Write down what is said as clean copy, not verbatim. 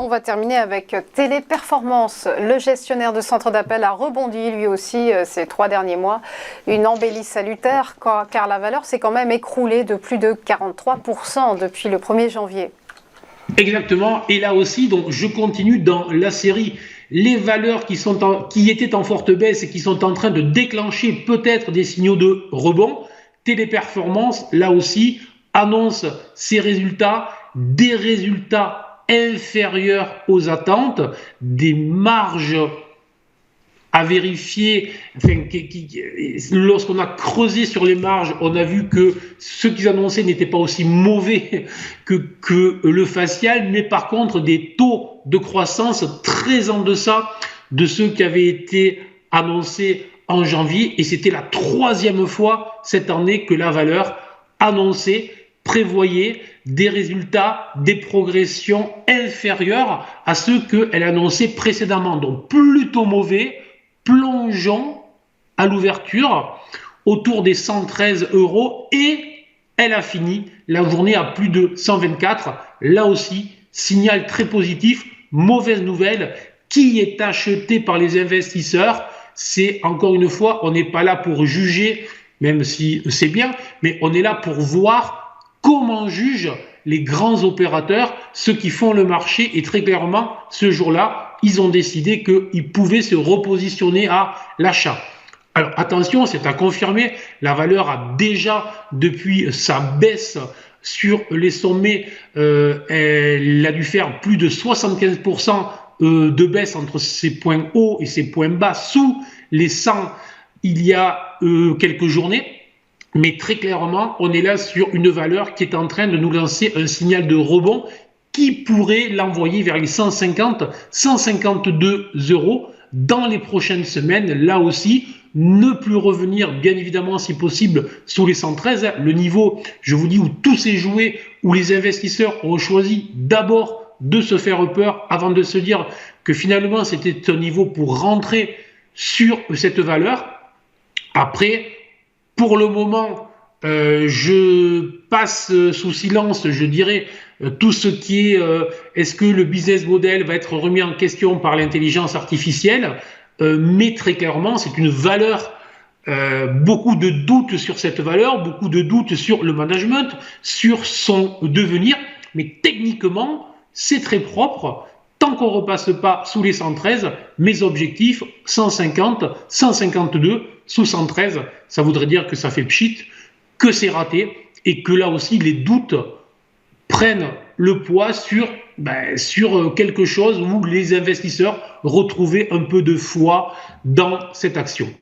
on va terminer avec Téléperformance. Le gestionnaire de centre d'appel a rebondi lui aussi ces 3 derniers mois. Une embellie salutaire car la valeur s'est quand même écroulée de plus de 43% depuis le 1er janvier. Exactement, et là aussi, donc je continue dans la série. Les valeurs qui étaient en forte baisse et qui sont en train de déclencher peut-être des signaux de rebond. Téléperformance, là aussi, annonce ses résultats, des résultats inférieurs aux attentes, des marges à vérifier. Enfin, lorsqu'on a creusé sur les marges, on a vu que ce qu'ils annonçaient n'était pas aussi mauvais que le facial, mais par contre des taux de croissance très en deçà de ceux qui avaient été annoncés en janvier, et c'était la 3e fois cette année que la valeur annonçait, prévoyait des résultats, des progressions inférieures à ceux qu'elle annonçait précédemment, donc plutôt mauvais. Plongeons à l'ouverture autour des 113 € et elle a fini la journée à plus de 124. Là aussi, signal très positif, mauvaise nouvelle. Qui est acheté par les investisseurs? C'est encore une fois, on n'est pas là pour juger, même si c'est bien, mais on est là pour voir comment jugent les grands opérateurs, ceux qui font le marché, et très clairement, ce jour-là, ils ont décidé qu'ils pouvaient se repositionner à l'achat. Alors attention, c'est à confirmer, la valeur a déjà, depuis sa baisse sur les sommets, elle a dû faire plus de 75% de baisse entre ses points hauts et ses points bas sous les 100 il y a quelques journées. Mais très clairement, on est là sur une valeur qui est en train de nous lancer un signal de rebond qui pourrait l'envoyer vers les 150, 152 € dans les prochaines semaines. Là aussi, ne plus revenir, bien évidemment, si possible, sous les 113. Le niveau, je vous dis, où tout s'est joué, où les investisseurs ont choisi d'abord de se faire peur avant de se dire que finalement, c'était un niveau pour rentrer sur cette valeur. Après, pour le moment, je passe sous silence, je dirais, tout ce qui est est-ce que le business model va être remis en question par l'intelligence artificielle, mais très clairement, c'est une valeur, beaucoup de doutes sur cette valeur, beaucoup de doutes sur le management, sur son devenir, mais techniquement, c'est très propre. Tant qu'on ne repasse pas sous les 113, mes objectifs, 150, 152, sous 113, ça voudrait dire que ça fait pchit, que c'est raté, et que là aussi, les doutes prennent le poids sur quelque chose où les investisseurs retrouvaient un peu de foi dans cette action.